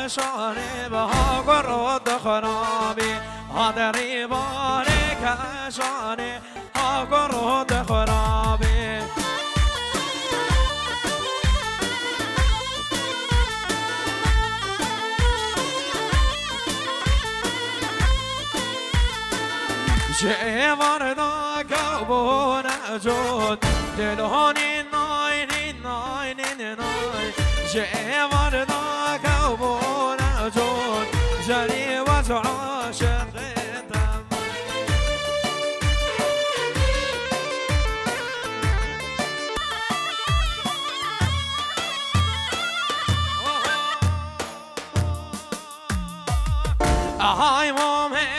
کشانی به ها گرد خرابی هادری باری کشانی ها گرد خرابی چه وردا کبون جود دلهانی نای نای نای چه وردا کبون جود جری و عاشق دم آهای مامه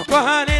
وهني